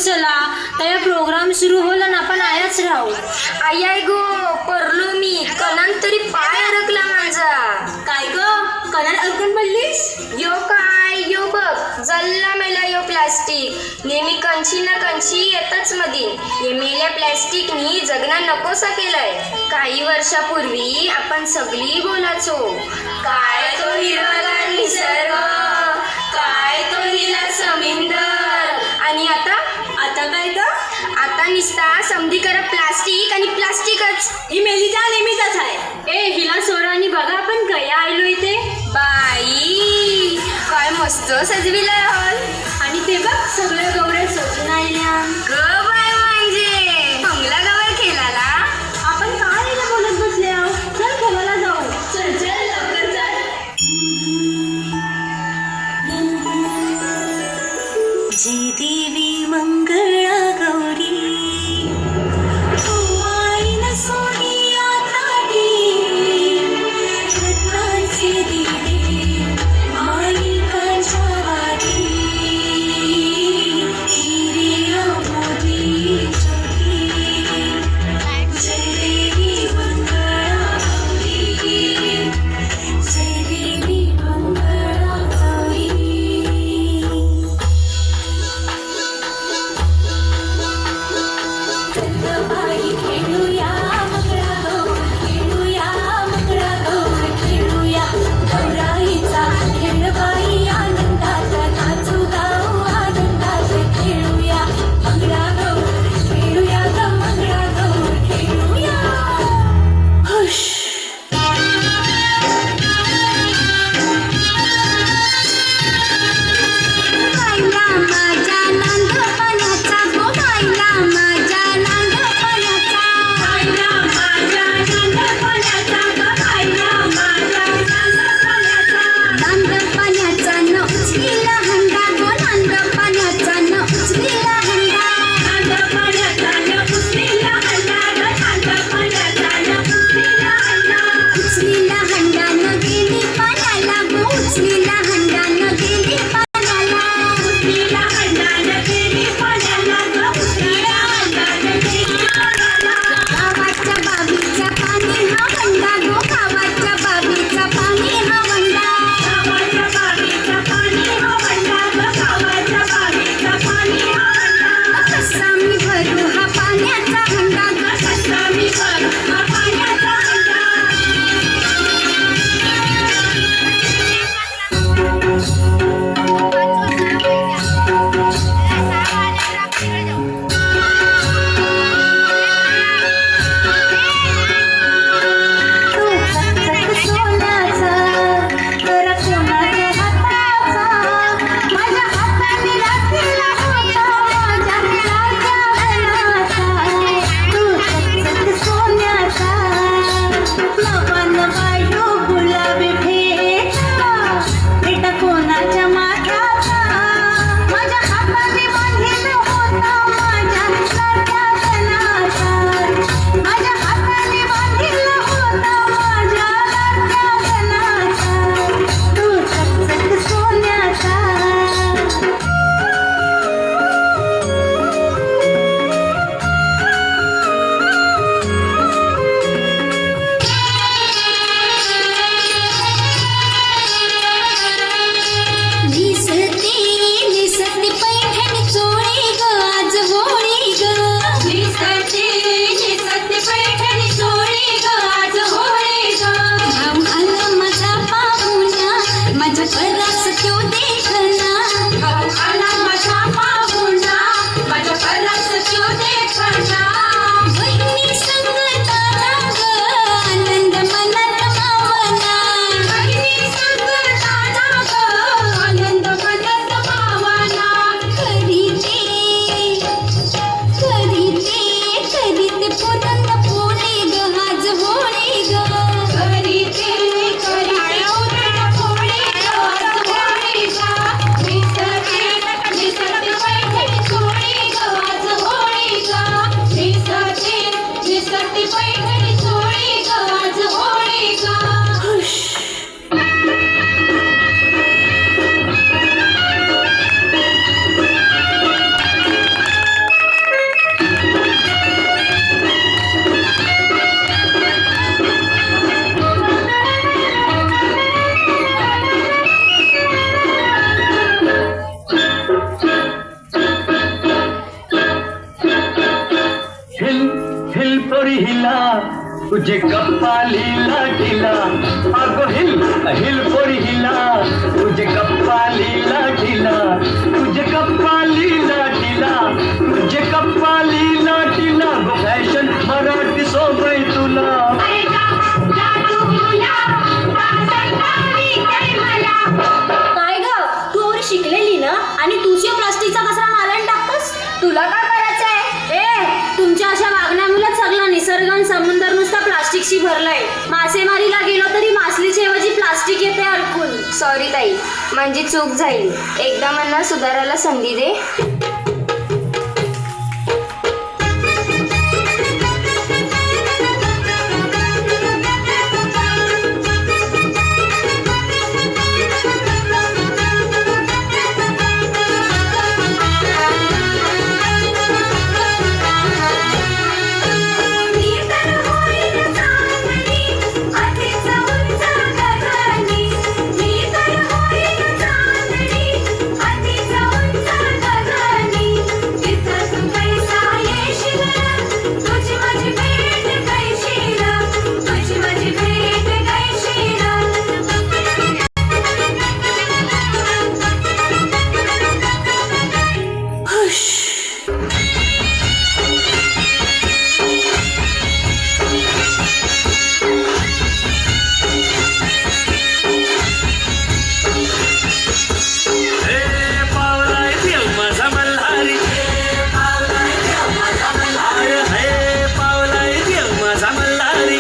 चला त्या प्रोग्राम सुरू होला ना आपण आयाच राहू. आई आई गो परलो मी कणान तरी पाय अडकला माझा. काय ग कणात अडकून पडलीस? यो काय यो बघ जल्ला मेला यो प्लास्टिक नेहमी कंची ना कंची येतच मधीन. हे मेल्या प्लॅस्टिकनी जगना नकोसा केलाय. काही वर्षापूर्वी आपण सगळी बोलाचो काय तो हिरवागार निसर्ग, काय तो नीला समुद्र, आणि आता काय ग? आता निसता समधी करा प्लास्टिक आणि प्लास्टिकच. ही मेलीच्या नेहमीचाच आहे. ए हिला सोडा आणि बघा आपण कया आलो इथे. बाई काय मस्त सजविलाय हॉल. आणि ते बघ सगळ्या गवऱ्या सजून आल्या. ग बाय म्हणजे बंगला गवर खेळाला. आपण काय इथे बोलत बसले आहो. चल खेळायला जाऊ. चल चल लवकर चल. जय देवी मंगळा गौरी आई सोनिया ताटी रत्नाचे दिवे मालिकांच्या वाटी हिरे मोती तुझे कपालीला ढिला अगो हिल हिल पोरी हिला तुझे कपालीला ढिला तुझे कपालीला ढिला तुझे कपालीला ढिला गो फॅशन मराठी सोबय तुला काय ग तू एवढी शिकलेली ना आणि तूच या प्लास्टिकचा कचरा नाल्यात टाकतोस. तुला काय करायचंय? ए तुमच्या अशा वागण्यामुळेच सगळा निसर्ग आणि समुद्र नुसता प्लास्टिकशी भरलाय. मासेमारीला गेलो तरी मासलीच्या ऐवजी प्लास्टिक येते अडकून. सॉरी ताई, माझी चूक झाली. एकदा मला सुधारायला संधी दे. मी तर होईन चांदणी अतिच उंच गगनी मी तर होईन चांदणी अतिच उंच गगनी तिथं तू कैसा येशील तुझी माझी भेट कैशील तुझी माझी भेट कैशील हे पावलाय देव माझा मल्हारी अरे हे पावलाय देव माझा मल्हारी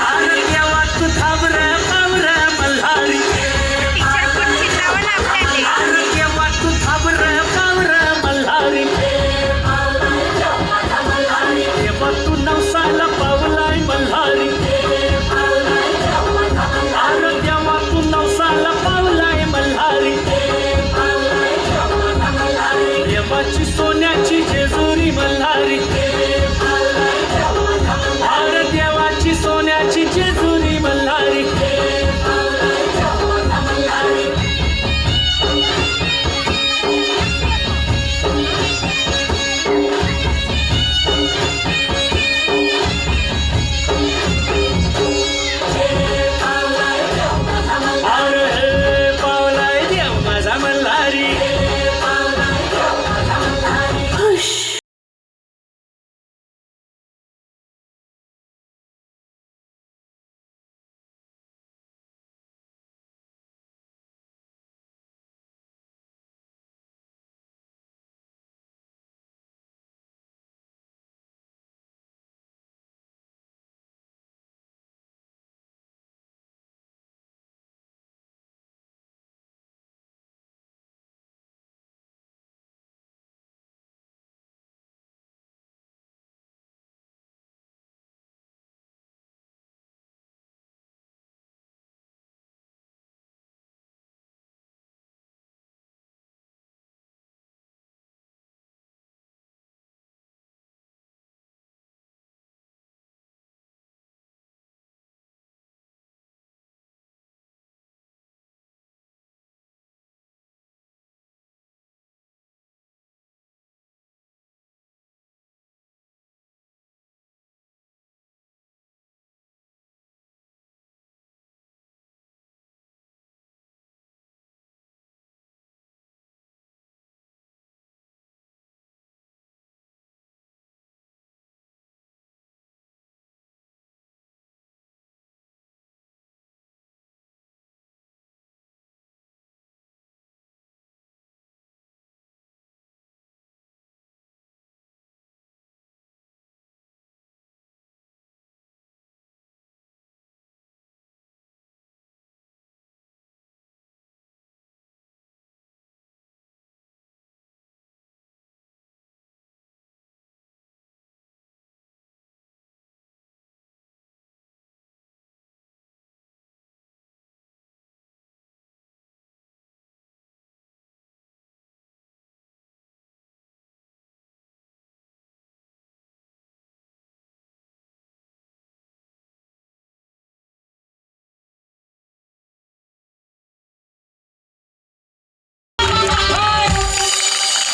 अरे देवा तू थांब रे पावरा मल्हारी अरे देवा तू थांब रे पावरा मल्हारी देवा तू नवसाला